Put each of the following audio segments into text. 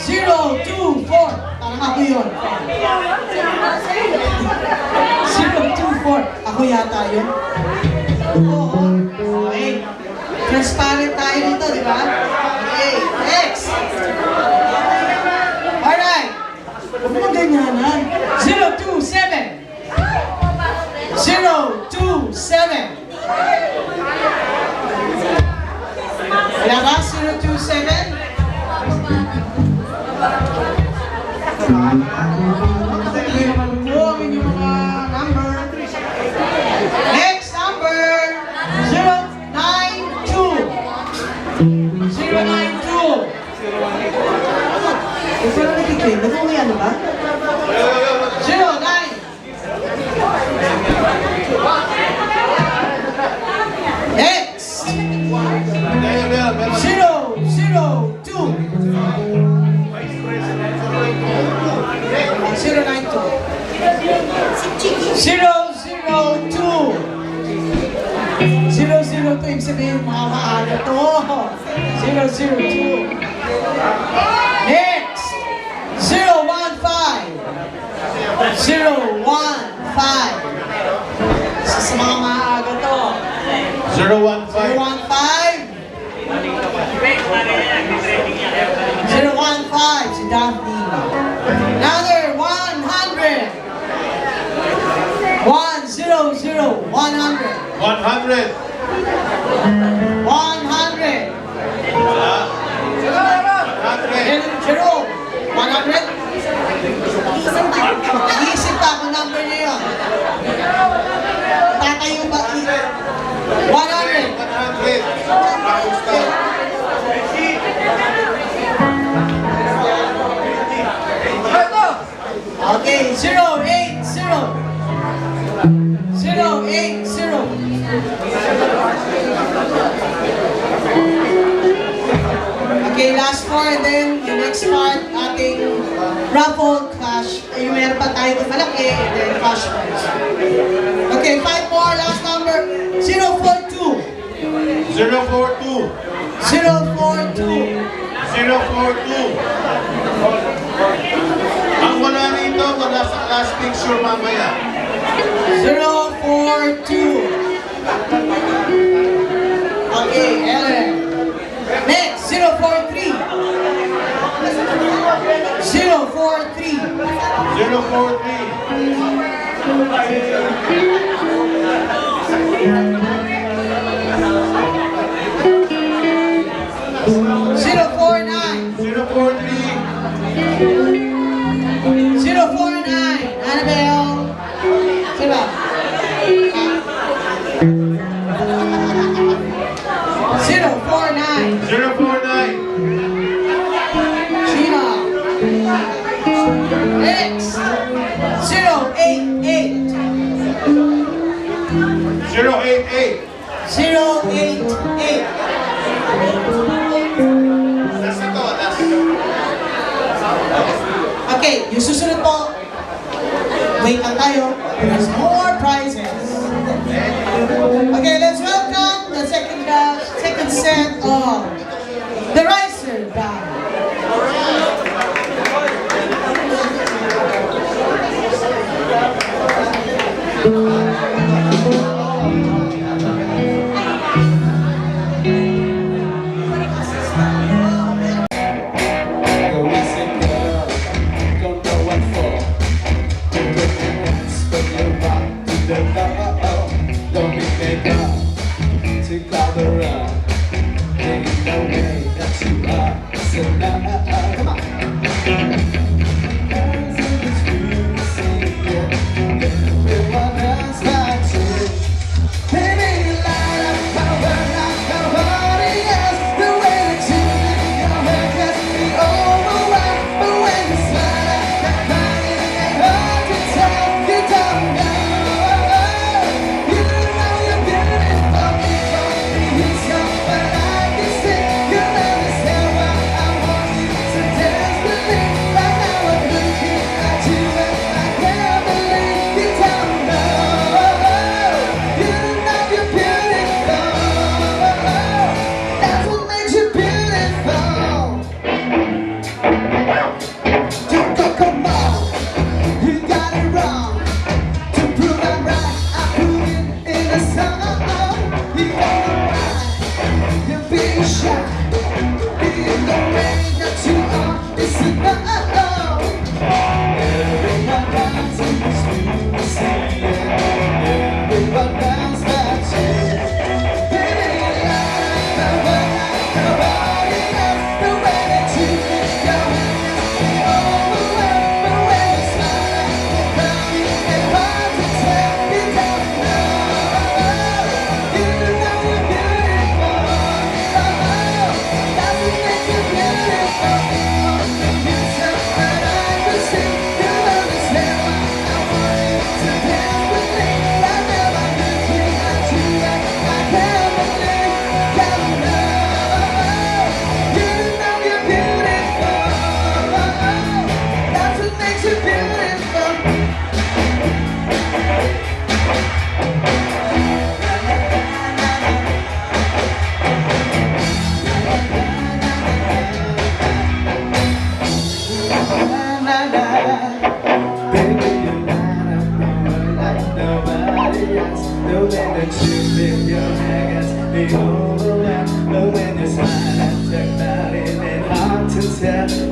024. Parang ako yun. 024. Ako yata yun. Oo. Okay. Transparent tayo dito, di ba? Okay. Next. Alright. Huwag mo ganyanan. 027. 027. Wala ba? 027? Next number 092. 092. Ito na nakiklaim. Nag-uwi ano ba? 09. Next 002. 002. Ibig sabihin, mga maaga to. 002. Next, 015. 015. Sa mga maaga to. 015. 015, si Daphne. Another 100. 100. 100. 100. 100. Wala. 100. Jerome, 100? Iisip pa kung number niya yun. Tatayo ba? 100. 100. Kamusta? Okay, 080. 080. Okay, last four, and then the next part, ating raffle cash. Yung meron pa tayo malaki, and then cash prize. Okay, five more, last number, 042. 042. 042. 042. Ang wala rito, wala sa class picture mamaya. 042. Okay, Ellen. Next, 043. 043. 043. 049. 049. Annabelle. Diba? 049. 049. Sheila. Next. 088. 088. 088. Nasa to, nasa. Okay, yung susunod po. Wait lang tayo. There's more prizes. Okay, let's welcome the second set of the Riser Band.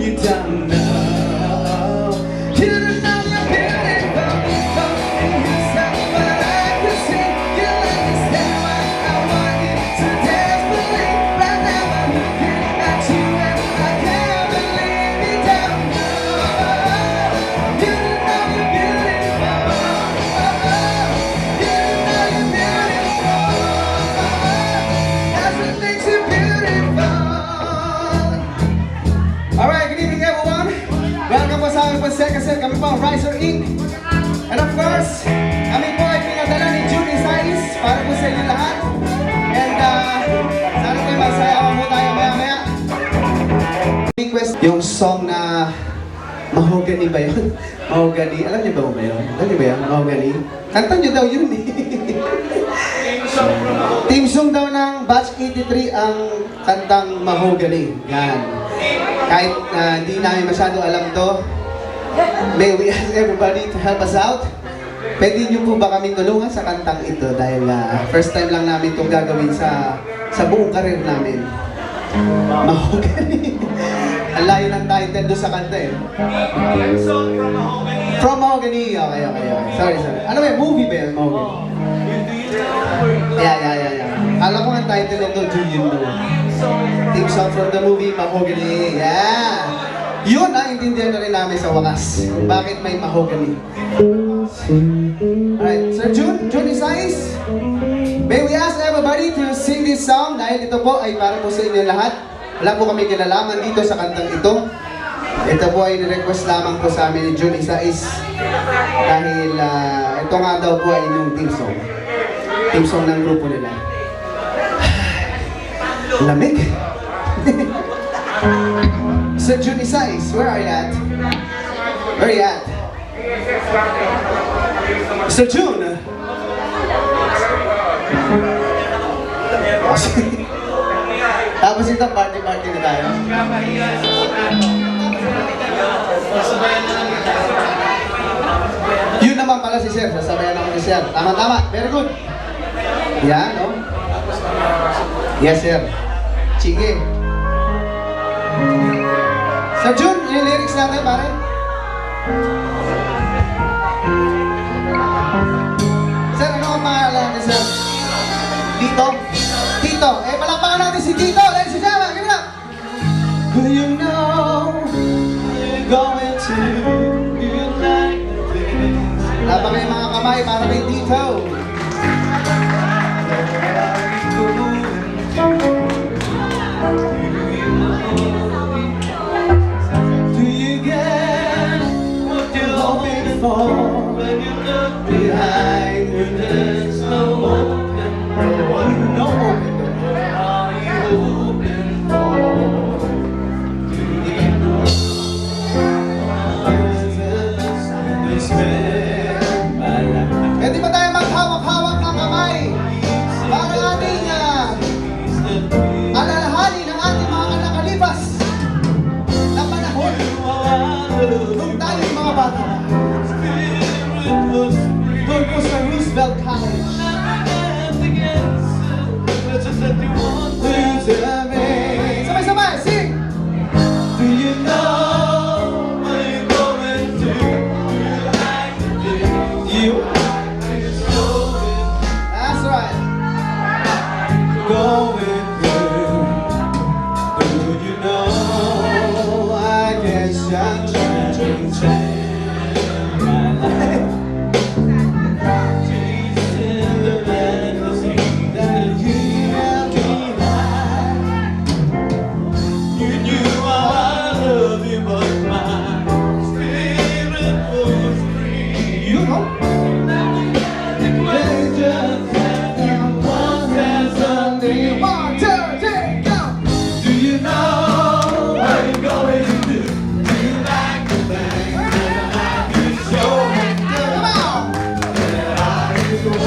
You don't know. You don't know you're beautiful. And you sound what I can see. You understand why I want you to desperately. Right now I'm looking at you and I can't believe you don't know. You don't know you're beautiful. You don't know you're beautiful. That's what makes you beautiful. Alright, good evening everyone. Welcome po sa aming Pagsekasel. Kami po ang Riser Inc. And of course, kami po ay pinadala ni June Isais para po sa inyo lahat. And sana po masaya mo tayo maya-maya. Request yung song na Mahogany ba yun? Mahogany. Alam niyo ba yun? Alam niyo ba yun? Mahogany. Kanta niyo daw yun eh. Team song daw ng Batch 83 ang kantang Mahogany. Yan. Kahit hindi namin masyado alam to, may we ask everybody to help us out. Pwede niyo po ba kami tulungan sa kantang ito dahil first time lang namin itong gagawin sa buong karir namin. Mahogany. Ang layo ng title doon sa kanta eh. From Mahogany. Okay. Sorry. Ano ba yun? Movie ba yun? Mahogany. Yeah. Alam ko ang title nito, Do You Know? Theme song from the movie Mahogany. Yeah! Yun intindihan na rin namin sa wakas. Bakit may mahogany? Alright, Sir June Isais, may we ask everybody to sing this song dahil ito po ay para po sa inyo lahat. Wala po kami kinalaman dito sa kantang ito. Ito po ay ni-request lamang po sa amin ni June Isais dahil ito nga daw po ay inyong team song. Team song ng grupo nila. Lamig. Sir June Isais, where are you at? Where are you at? Sir June! Tapos ito, party-party na tayo. Yun naman pala si Sir, sasabayan ako ni Sir. Tama, very good. Yan, no? Yes, Sir. Sige. Sir June, yung lyrics natin, pare. Sir, ano ang pangalan ni Sir? Tito? Tito. Palakpakan natin si Tito. Ladies and gentlemen, give it up. Do you know you're going to be like this? Laban kayo mga kamay para kay Tito. When you look behind you, there's no open door. No open door. What are you hoping for? Do you know? Pwede ba tayo maghawak-hawak ng kamay para ating alalahanin ang ating mga nakalipas na panahon nung tayong mga bata. Doon po sa Roosevelt College. Sabay-sabay, sing! Do you know that can change my life. Chasing the fantasy that you have denied. You knew how I love you, but my spirit was free. You know. They just said you once had something. 1, 2, 3, go! Do you know what you're going to do? Do you like the thing that I can show you? Come on! That I can go.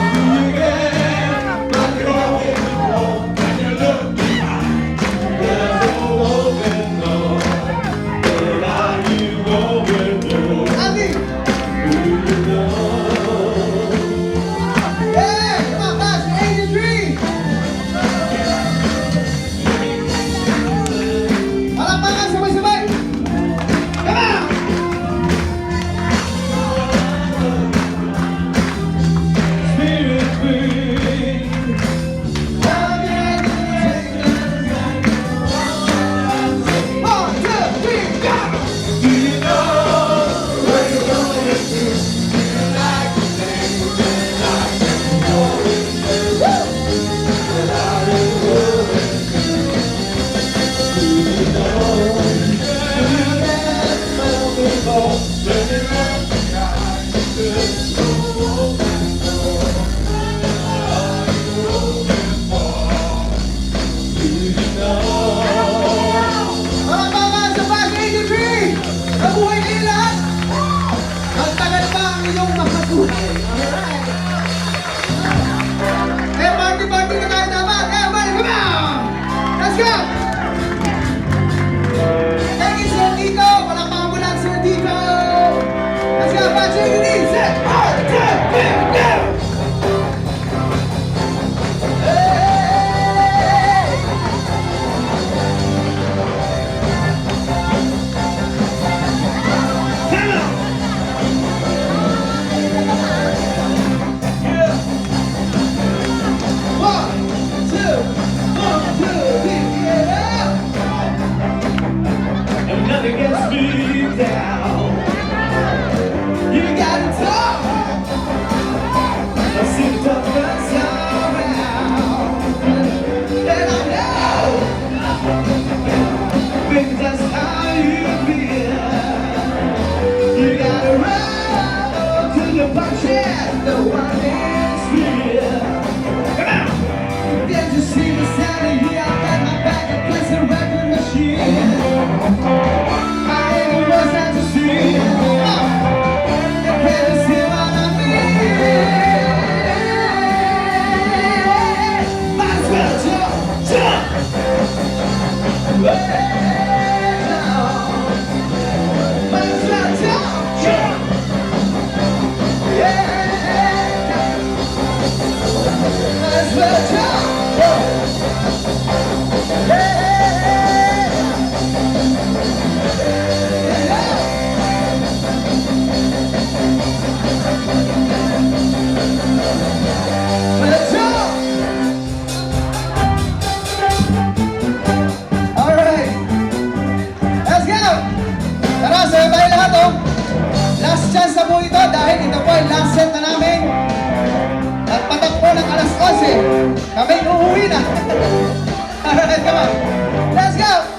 Do you get my going before? When you look behind, there's no open door. Where are you going to? Andy! Do you know? Hey, come on, guys, 83! Palakpakan sabay-sabay! Come on! Spirit free. One, two, three, go! Do you know what you're going to do? Do you like the things that I can go into? That I will go into. Do you know? Do you get something more? When you look behind, there's no open door. Are you open for? Do you know? Palakpakan sa Fast 83! Mabuhay kayo lahat! Ang tagal pa ang inyong makabuhay. Alright! Eh, party-party na tayo dapat! Eh, everybody, come on! Let's go! Thank you, Sir Nico! Palakpakan mo lang, Sir Nico! Let's go, Fast 83! Set! 1, 2, 3, go! Hey! Come on! Yeah! 1, 2, 3, yeah! And nothing gets me down. You gotta talk. I see the tough guys around. And I know, baby, that's how you feel. You gotta run to the punches, the one is real. Come on! Can't you see the sound of you? I got my back against the record machine. I ain't the worst that you see. Can't you see what I mean? Might as well jump! Way down. Might as well jump! Yeah! Might as well jump! Yeah! Let's go! Alright! Let's go! Tara, sabay tayo lahat, oh! Last chance na po ito dahil ito po ay last set na namin. At patakbo ng alas 11. Kami uuwi na. Alright, come on! Let's go!